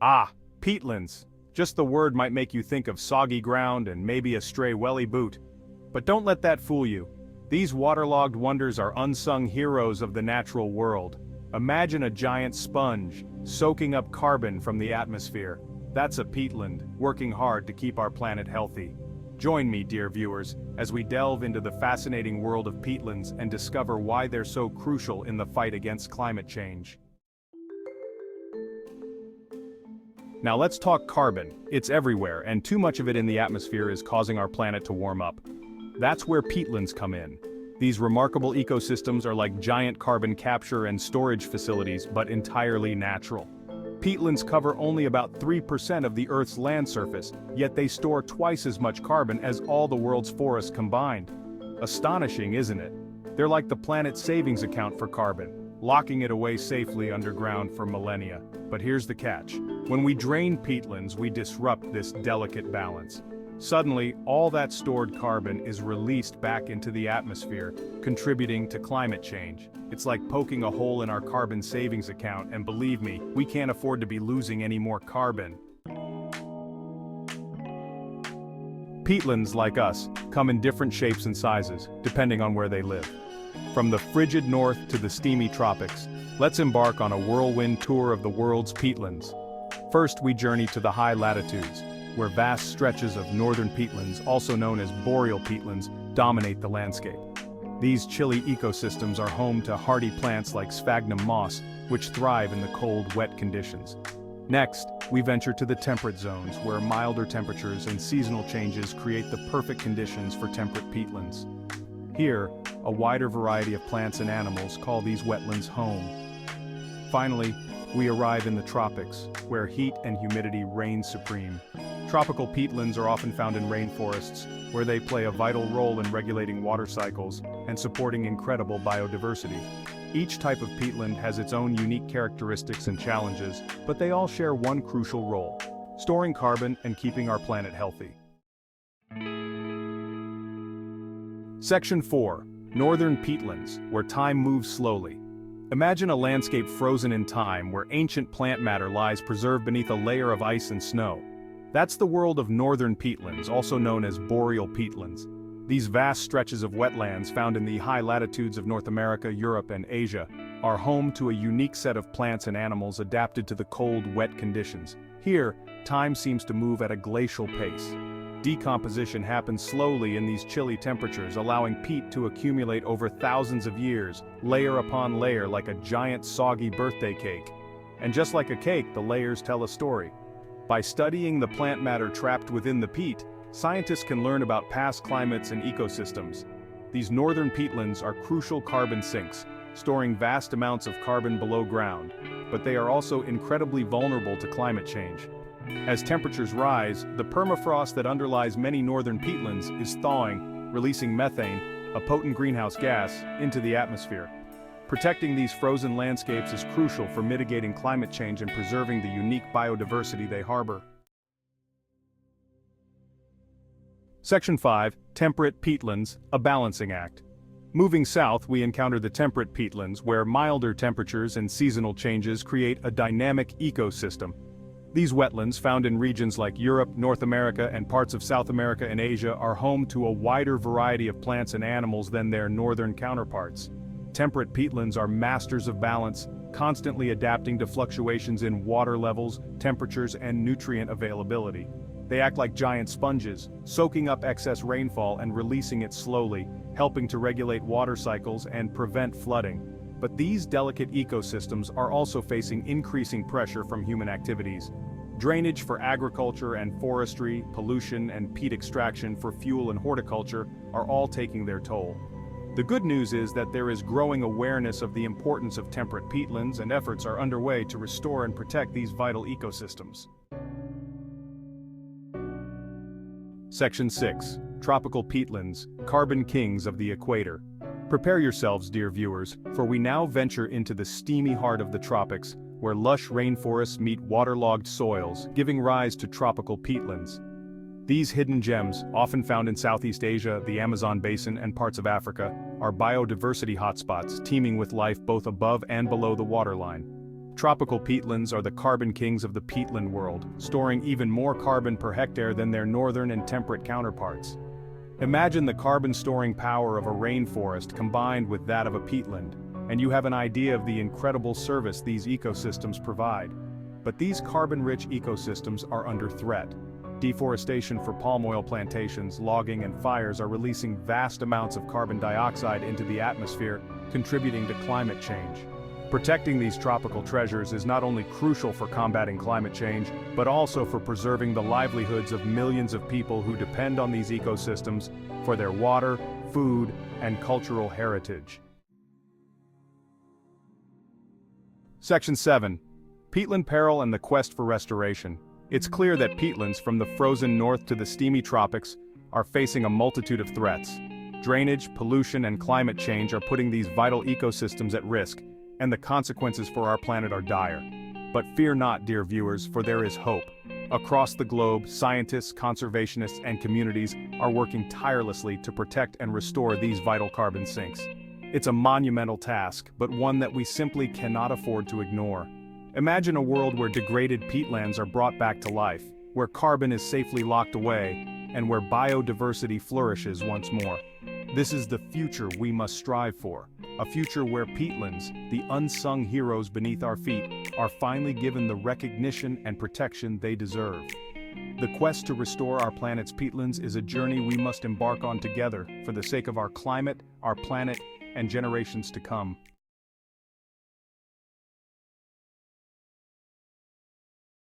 Ah, peatlands. Just the word might make you think of soggy ground and maybe a stray welly boot. But don't let that fool you. These waterlogged wonders are unsung heroes of the natural world. Imagine a giant sponge, soaking up carbon from the atmosphere. That's a peatland, working hard to keep our planet healthy. Join me, dear viewers, as we delve into the fascinating world of peatlands and discover why they're so crucial in the fight against climate change. Now let's talk carbon. It's everywhere, and too much of it in the atmosphere is causing our planet to warm up. That's where peatlands come in. These remarkable ecosystems are like giant carbon capture and storage facilities, but entirely natural. Peatlands cover only about 3% of the Earth's land surface, yet they store twice as much carbon as all the world's forests combined. Astonishing, isn't it? They're like the planet's savings account for carbon, locking it away safely underground for millennia. But here's the catch. When we drain peatlands, we disrupt this delicate balance. Suddenly, all that stored carbon is released back into the atmosphere, contributing to climate change. It's like poking a hole in our carbon savings account, and believe me, we can't afford to be losing any more carbon. Peatlands, like us, come in different shapes and sizes, depending on where they live. From the frigid north to the steamy tropics, let's embark on a whirlwind tour of the world's peatlands. First, we journey to the high latitudes, where vast stretches of northern peatlands, also known as boreal peatlands, dominate the landscape. These chilly ecosystems are home to hardy plants like sphagnum moss, which thrive in the cold, wet conditions. Next, we venture to the temperate zones, where milder temperatures and seasonal changes create the perfect conditions for temperate peatlands. Here, a wider variety of plants and animals call these wetlands home. Finally, we arrive in the tropics, where heat and humidity reign supreme. Tropical peatlands are often found in rainforests, where they play a vital role in regulating water cycles and supporting incredible biodiversity. Each type of peatland has its own unique characteristics and challenges, but they all share one crucial role: storing carbon and keeping our planet healthy. Section 4. Northern peatlands, where time moves slowly. Imagine a landscape frozen in time, where ancient plant matter lies preserved beneath a layer of ice and snow. That's the world of northern peatlands, also known as boreal peatlands. These vast stretches of wetlands found in the high latitudes of North America, Europe, and Asia are home to a unique set of plants and animals adapted to the cold, wet conditions. Here, time seems to move at a glacial pace. Decomposition happens slowly in these chilly temperatures, allowing peat to accumulate over thousands of years, layer upon layer, like a giant soggy birthday cake. And just like a cake, the layers tell a story. By studying the plant matter trapped within the peat, scientists can learn about past climates and ecosystems. These northern peatlands are crucial carbon sinks, storing vast amounts of carbon below ground, but they are also incredibly vulnerable to climate change. As temperatures rise, the permafrost that underlies many northern peatlands is thawing, releasing methane, a potent greenhouse gas, into the atmosphere. Protecting these frozen landscapes is crucial for mitigating climate change and preserving the unique biodiversity they harbor. Section 5. Temperate peatlands, a balancing act. Moving south, we encounter the temperate peatlands, where milder temperatures and seasonal changes create a dynamic ecosystem. These wetlands, found in regions like Europe, North America, and parts of South America and Asia, are home to a wider variety of plants and animals than their northern counterparts. Temperate peatlands are masters of balance, constantly adapting to fluctuations in water levels, temperatures, and nutrient availability. They act like giant sponges, soaking up excess rainfall and releasing it slowly, helping to regulate water cycles and prevent flooding. But these delicate ecosystems are also facing increasing pressure from human activities. Drainage for agriculture and forestry, pollution and peat extraction for fuel and horticulture are all taking their toll. The good news is that there is growing awareness of the importance of temperate peatlands, and efforts are underway to restore and protect these vital ecosystems. Section 6. Tropical peatlands, carbon kings of the Equator. Prepare yourselves, dear viewers, for we now venture into the steamy heart of the tropics, where lush rainforests meet waterlogged soils, giving rise to tropical peatlands. These hidden gems, often found in Southeast Asia, the Amazon basin, and parts of Africa, are biodiversity hotspots teeming with life both above and below the waterline. Tropical peatlands are the carbon kings of the peatland world, storing even more carbon per hectare than their northern and temperate counterparts. Imagine the carbon-storing power of a rainforest combined with that of a peatland, and you have an idea of the incredible service these ecosystems provide. But these carbon-rich ecosystems are under threat. Deforestation for palm oil plantations, logging and fires are releasing vast amounts of carbon dioxide into the atmosphere, contributing to climate change. Protecting these tropical treasures is not only crucial for combating climate change, but also for preserving the livelihoods of millions of people who depend on these ecosystems for their water, food, and cultural heritage. Section 7. Peatland Peril and the Quest for Restoration. It's clear that peatlands, from the frozen north to the steamy tropics, are facing a multitude of threats. Drainage, pollution, and climate change are putting these vital ecosystems at risk, and the consequences for our planet are dire. But fear not, dear viewers, for there is hope. Across the globe, scientists, conservationists, and communities are working tirelessly to protect and restore these vital carbon sinks. It's a monumental task, but one that we simply cannot afford to ignore. Imagine a world where degraded peatlands are brought back to life, where carbon is safely locked away, and where biodiversity flourishes once more. This is the future we must strive for, a future where peatlands, the unsung heroes beneath our feet, are finally given the recognition and protection they deserve. The quest to restore our planet's peatlands is a journey we must embark on together for the sake of our climate, our planet, and generations to come.